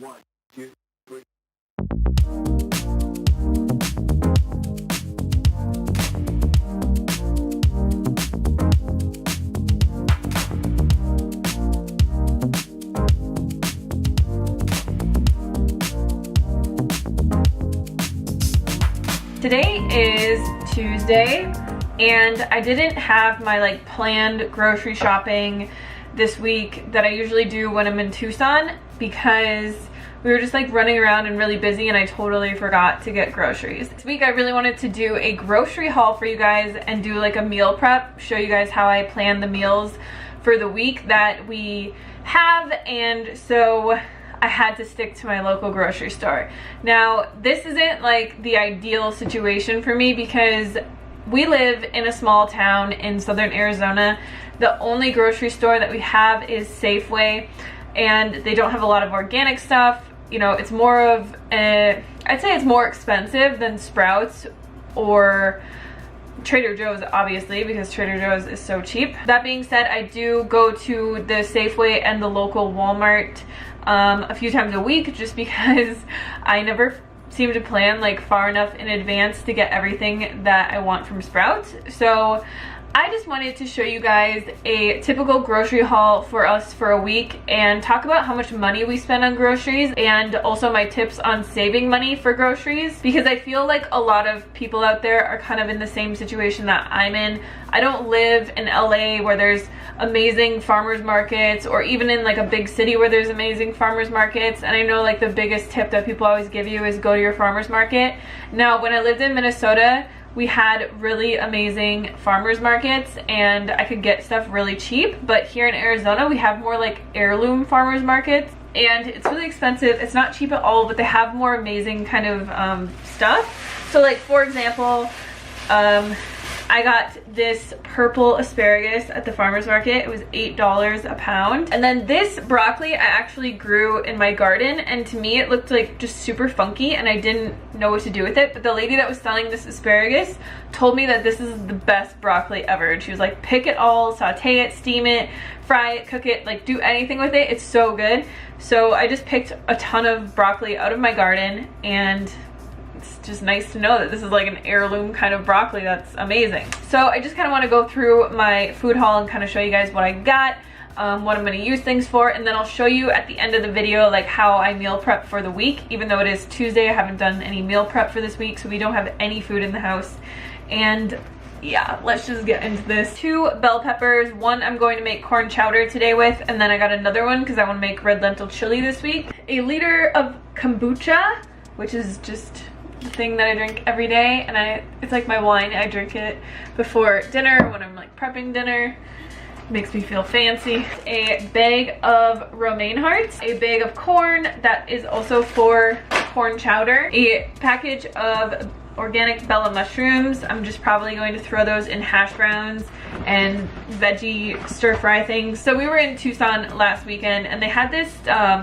One, two, three. Today is Tuesday and I didn't have my planned grocery shopping this week that I usually do when I'm in Tucson because we were just running around and really busy and I totally forgot to get groceries. This week I really wanted to do a grocery haul for you guys and do a meal prep, show you guys how I plan the meals for the week that we have, and so I had to stick to my local grocery store. Now, this isn't the ideal situation for me because we live in a small town in southern Arizona. The only grocery store that we have is Safeway, and they don't have a lot of organic stuff. You know, it's more of I'd say it's more expensive than Sprouts or Trader Joe's, obviously, because Trader Joe's is so cheap. That being said, I do go to the Safeway and the local Walmart a few times a week just because I never seem to plan far enough in advance to get everything that I want from Sprouts. So I just wanted to show you guys a typical grocery haul for us for a week and talk about how much money we spend on groceries and also my tips on saving money for groceries, because I feel like a lot of people out there are kind of in the same situation that I'm in. I don't live in LA where there's amazing farmers markets, or even in a big city where there's amazing farmers markets, and I know the biggest tip that people always give you is go to your farmers market. Now, when I lived in Minnesota, we had really amazing farmers markets and I could get stuff really cheap, but here in Arizona we have more heirloom farmers markets and it's really expensive. It's not cheap at all, but they have more amazing kind of stuff. So for example, I got this purple asparagus at the farmer's market. It was $8 a pound. And then this broccoli I actually grew in my garden, and to me it looked just super funky and I didn't know what to do with it. But the lady that was selling this asparagus told me that this is the best broccoli ever. And she was like, pick it all, saute it, steam it, fry it, cook it, do anything with it. It's so good. So I just picked a ton of broccoli out of my garden, and it's just nice to know that this is an heirloom kind of broccoli that's amazing. So I just kind of want to go through my food haul and kind of show you guys what I got, what I'm going to use things for, and then I'll show you at the end of the video how I meal prep for the week. Even though it is Tuesday, I haven't done any meal prep for this week, so we don't have any food in the house. And yeah, let's just get into this. 2 bell peppers, one I'm going to make corn chowder today with, and then I got another one because I want to make red lentil chili this week. A liter of kombucha, which is just the thing that I drink every day, and it's like my wine. I drink it before dinner when I'm prepping dinner. It makes me feel fancy. A bag of romaine hearts, a bag of corn that is also for corn chowder, a package of organic bella mushrooms. I'm just probably going to throw those in hash browns and veggie stir fry things. So we were in Tucson last weekend and they had this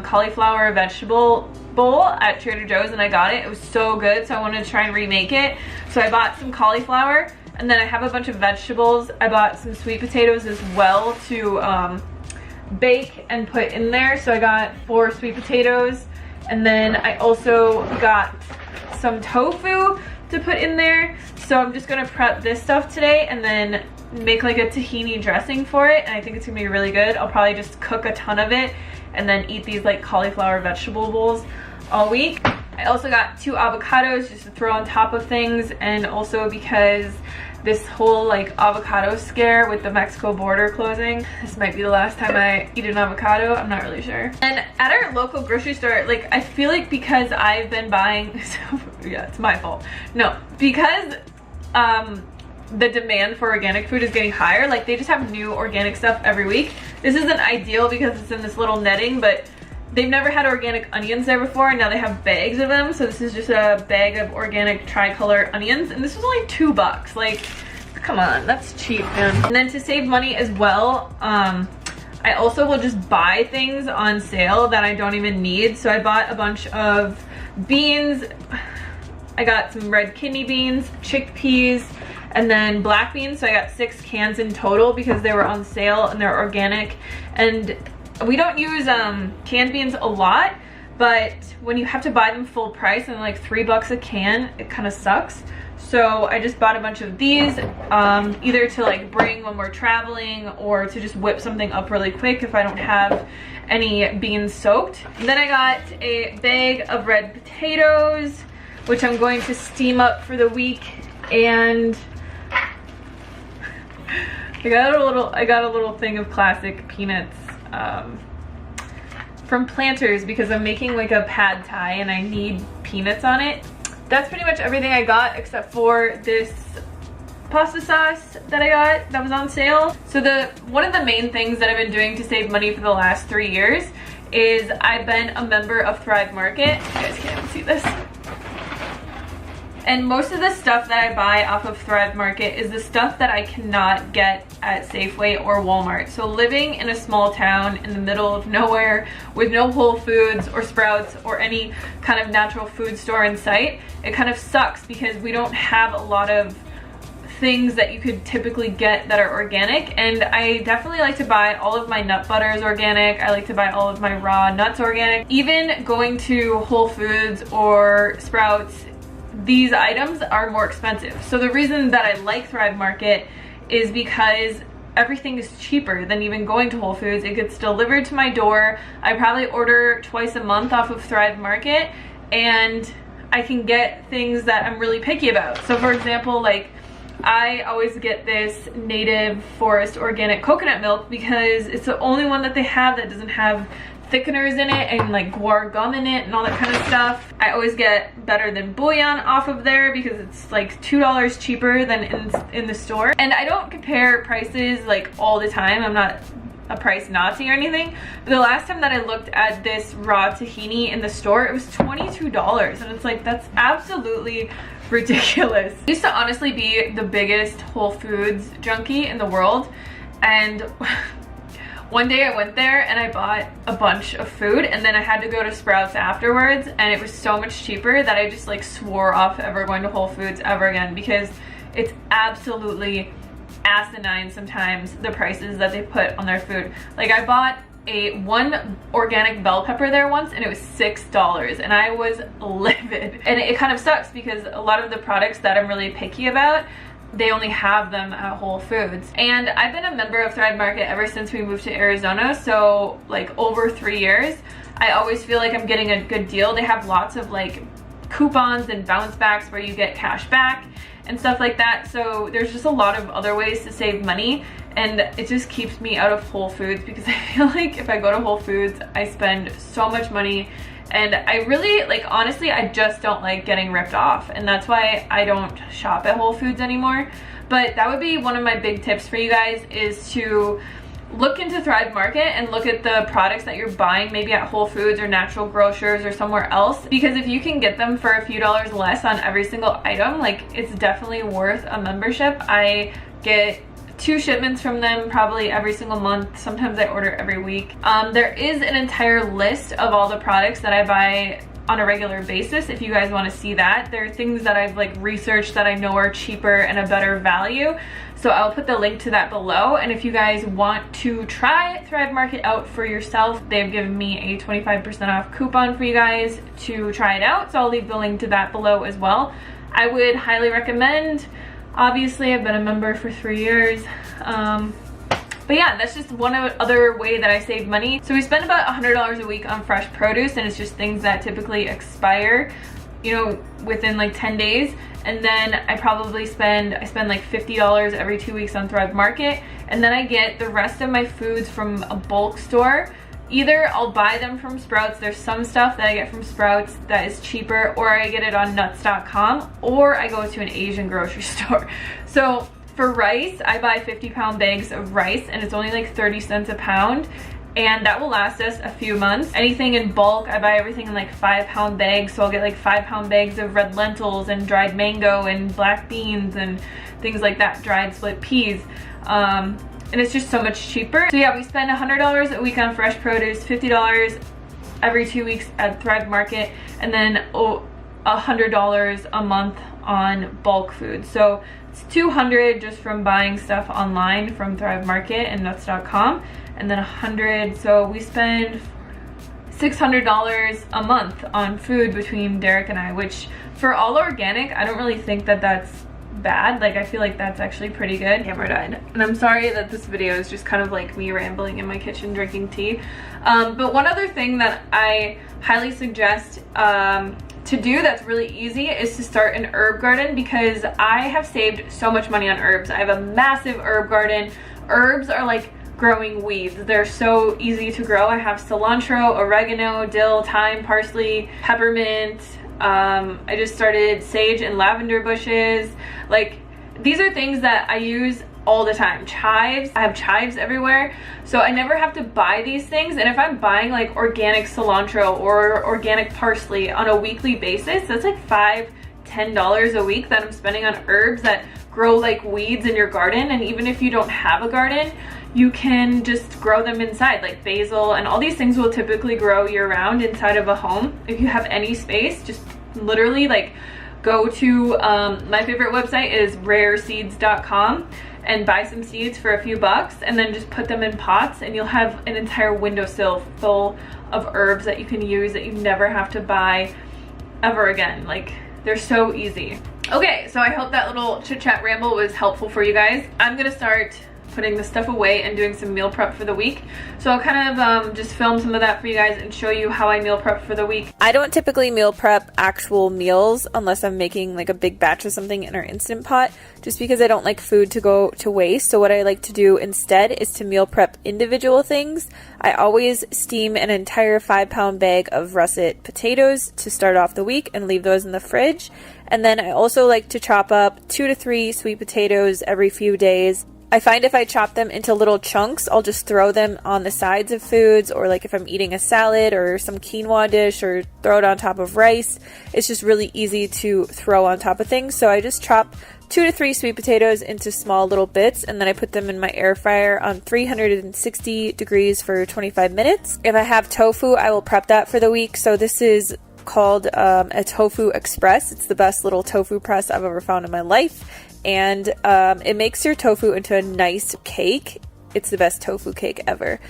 cauliflower vegetable bowl at Trader Joe's, and I got it. It was so good, so I wanted to try and remake it. So I bought some cauliflower, and then I have a bunch of vegetables. I bought some sweet potatoes as well to bake and put in there. So I got 4 sweet potatoes, and then I also got some tofu to put in there. So I'm just gonna prep this stuff today and then make a tahini dressing for it, and I think it's gonna be really good. I'll probably just cook a ton of it and then eat these cauliflower vegetable bowls all week. I also got 2 avocados just to throw on top of things, and also because this whole avocado scare with the Mexico border closing, this might be the last time I eat an avocado. I'm not really sure. And at our local grocery store, I feel because I've been buying yeah, it's my fault. No, because the demand for organic food is getting higher. They just have new organic stuff every week. This isn't ideal because it's in this little netting, but they've never had organic onions there before, and now they have bags of them. So this is just a bag of organic tricolor onions, and this was only $2. Come on, that's cheap, man. And then to save money as well, I also will just buy things on sale that I don't even need. So I bought a bunch of beans. I got some red kidney beans, chickpeas, and then black beans. So I got 6 cans in total because they were on sale and they're organic. And we don't use canned beans a lot, but when you have to buy them full price and like $3 a can, it kind of sucks. So I just bought a bunch of these, either to like bring when we're traveling or to just whip something up really quick if I don't have any beans soaked. And then I got a bag of red potatoes, which I'm going to steam up for the week. And I got a little thing of classic peanuts from Planters because I'm making like a pad thai and I need peanuts on it. That's pretty much everything I got except for this pasta sauce that I got that was on sale. So one of the main things that I've been doing to save money for the last 3 years is I've been a member of Thrive Market. You guys can't even see this. And most of the stuff that I buy off of Thrive Market is the stuff that I cannot get at Safeway or Walmart. So living in a small town in the middle of nowhere with no Whole Foods or Sprouts or any kind of natural food store in sight, it kind of sucks because we don't have a lot of things that you could typically get that are organic. And I definitely like to buy all of my nut butters organic. I like to buy all of my raw nuts organic. Even going to Whole Foods or Sprouts, these items are more expensive. So the reason that I like Thrive Market is because everything is cheaper than even going to Whole Foods. It gets delivered to my door. I probably order twice a month off of Thrive Market, and I can get things that I'm really picky about. So for example, like I always get this native forest organic coconut milk because it's the only one that they have that doesn't have thickeners in it and like guar gum in it and all that kind of stuff. I always get Better Than Bouillon off of there because it's like $2 cheaper than in the store. And I don't compare prices like all the time. I'm not a price Nazi or anything, but the last time that I looked at this raw tahini in the store, it was $22, and it's like, that's absolutely ridiculous. I used to honestly be the biggest Whole Foods junkie in the world, and one day I went there and I bought a bunch of food, and then I had to go to Sprouts afterwards, and it was so much cheaper that I just like swore off ever going to Whole Foods ever again, because it's absolutely asinine sometimes the prices that they put on their food. Like I bought one organic bell pepper there once and it was $6 and I was livid. And it kind of sucks because a lot of the products that I'm really picky about, they only have them at Whole Foods. And I've been a member of Thrive Market ever since we moved to Arizona, so like over 3 years. I always feel like I'm getting a good deal. They have lots of like coupons and bounce backs where you get cash back and stuff like that. So there's just a lot of other ways to save money, and it just keeps me out of Whole Foods because I feel like if I go to Whole Foods, I spend so much money, and I really, like, honestly, I just don't like getting ripped off, and that's why I don't shop at Whole Foods anymore. But that would be one of my big tips for you guys, is to look into Thrive Market and look at the products that you're buying maybe at Whole Foods or Natural Grocers or somewhere else, because if you can get them for a few dollars less on every single item, like, it's definitely worth a membership. I get 2 shipments from them probably every single month. Sometimes I order every week. There is an entire list of all the products that I buy on a regular basis if you guys want to see that. There are things that I've like researched that I know are cheaper and a better value, so I'll put the link to that below. And if you guys want to try Thrive Market out for yourself, they've given me a 25% off coupon for you guys to try it out, so I'll leave the link to that below as well. I would highly recommend. Obviously, I've been a member for 3 years. But yeah, that's just one other way that I save money. So we spend about $100 a week on fresh produce, and it's just things that typically expire, you know, within like 10 days. And then I spend like $50 every 2 weeks on Thrive Market. And then I get the rest of my foods from a bulk store. Either I'll buy them from Sprouts. There's some stuff that I get from Sprouts that is cheaper, or I get it on nuts.com, or I go to an Asian grocery store. So for rice, I buy 50-pound bags of rice, and it's only like 30 cents a pound, and that will last us a few months. Anything in bulk, I buy everything in like 5-pound bags, so I'll get like 5-pound bags of red lentils and dried mango and black beans and things like that, dried split peas. And it's just so much cheaper. So yeah, we spend $100 a week on fresh produce, $50 every 2 weeks at Thrive Market, and then $100 a month on bulk food. So it's $200 just from buying stuff online from Thrive Market and nuts.com, and then $100, so we spend $600 a month on food between Derek and I, which for all organic, I don't really think that that's bad. Like, I feel like that's actually pretty good. Camera died. And I'm sorry that this video is just kind of like me rambling in my kitchen drinking tea. But one other thing that I highly suggest to do that's really easy is to start an herb garden, because I have saved so much money on herbs. I have a massive herb garden. Herbs are like growing weeds. They're so easy to grow. I have cilantro, oregano, dill, thyme, parsley, peppermint. I just started sage and lavender bushes. Like, these are things that I use all the time. Chives, I have chives everywhere, so I never have to buy these things. And if I'm buying like organic cilantro or organic parsley on a weekly basis, that's like $5–10 a week that I'm spending on herbs that grow like weeds in your garden. And even if you don't have a garden, you can just grow them inside, like basil, and all these things will typically grow year-round inside of a home. If you have any space, just literally like go to my favorite website is rareseeds.com and buy some seeds for a few bucks, and then just put them in pots, and you'll have an entire windowsill full of herbs that you can use that you never have to buy ever again. Like, they're so easy. Okay, so I hope that little chit chat ramble was helpful for you guys. I'm gonna start putting the stuff away and doing some meal prep for the week. So I'll kind of just film some of that for you guys and show you how I meal prep for the week. I don't typically meal prep actual meals unless I'm making like a big batch of something in our Instant Pot, just because I don't like food to go to waste. So what I like to do instead is to meal prep individual things. I always steam an entire 5-pound bag of russet potatoes to start off the week and leave those in the fridge. And then I also like to chop up 2 to 3 sweet potatoes every few days. I find if I chop them into little chunks, I'll just throw them on the sides of foods, or like if I'm eating a salad or some quinoa dish, or throw it on top of rice. It's just really easy to throw on top of things. So I just chop 2 to 3 sweet potatoes into small little bits, and then I put them in my air fryer on 360 degrees for 25 minutes. If I have tofu, I will prep that for the week. So this is called a tofu express. It's the best little tofu press I've ever found in my life. And it makes your tofu into a nice cake. It's the best tofu cake ever.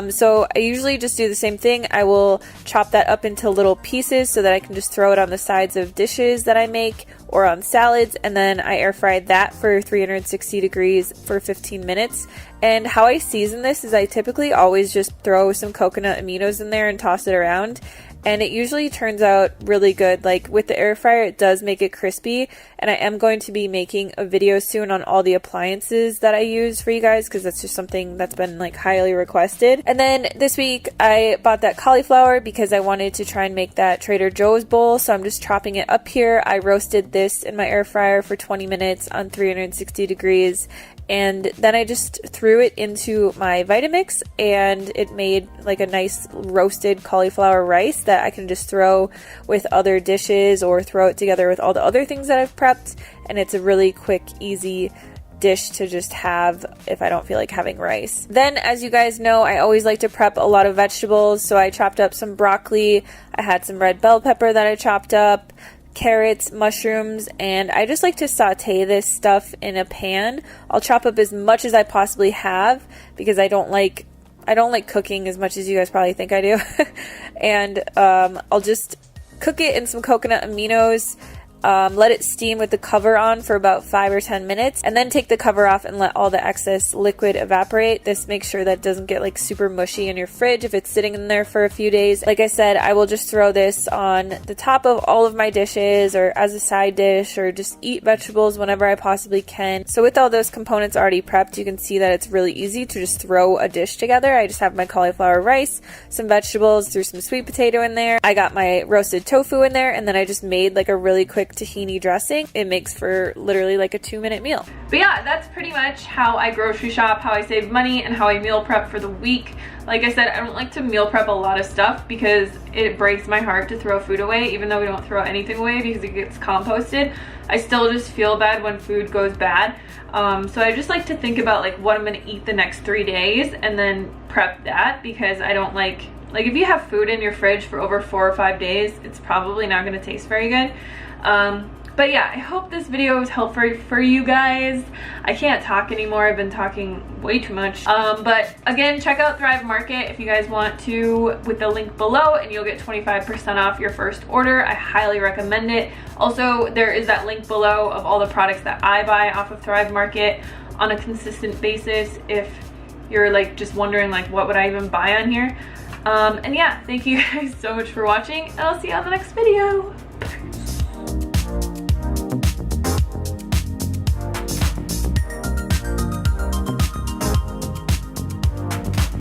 So I usually just do the same thing. I will chop that up into little pieces so that I can just throw it on the sides of dishes that I make or on salads, and then I air fry that for 360 degrees for 15 minutes. And how I season this is I typically always just throw some coconut aminos in there and toss it around. And it usually turns out really good. Like with the air fryer, it does make it crispy. And I am going to be making a video soon on all the appliances that I use for you guys, because that's just something that's been like highly requested. And then this week I bought that cauliflower because I wanted to try and make that Trader Joe's bowl. So I'm just chopping it up here. I roasted this in my air fryer for 20 minutes on 360 degrees. And then I just threw it into my Vitamix, and it made like a nice roasted cauliflower rice that I can just throw with other dishes or throw it together with all the other things that I've prepped. And it's a really quick, easy dish to just have if I don't feel like having rice. Then, as you guys know, I always like to prep a lot of vegetables. So I chopped up some broccoli. I had some red bell pepper that I chopped up, carrots, mushrooms, and I just like to saute this stuff in a pan. I'll chop up as much as I possibly have because I don't like cooking as much as you guys probably think I do. And I'll just cook it in some coconut aminos. Let it steam with the cover on for about 5 or 10 minutes, and then take the cover off and let all the excess liquid evaporate. This makes sure that it doesn't get like super mushy in your fridge if it's sitting in there for a few days. Like I said, I will just throw this on the top of all of my dishes or as a side dish, or just eat vegetables whenever I possibly can. So with all those components already prepped, you can see that it's really easy to just throw a dish together. I just have my cauliflower rice, some vegetables, threw some sweet potato in there. I got my roasted tofu in there, and then I just made like a really quick tahini dressing. It makes for literally like a 2-minute meal. But yeah, that's pretty much how I grocery shop, how I save money, and how I meal prep for the week. Like I said, I don't like to meal prep a lot of stuff because it breaks my heart to throw food away. Even though we don't throw anything away because it gets composted, I still just feel bad when food goes bad. So I just like to think about like what I'm gonna eat the next 3 days and then prep that, because I don't like if you have food in your fridge for over 4 or 5 days, it's probably not gonna taste very good. But yeah, I hope this video was helpful for you guys. I can't talk anymore. I've been talking way too much. But again, check out Thrive Market if you guys want to with the link below, and you'll get 25% off your first order. I highly recommend it. Also, there is that link below of all the products that I buy off of Thrive Market on a consistent basis if you're like just wondering like what would I even buy on here. And yeah, thank you guys so much for watching, and I'll see you on the next video.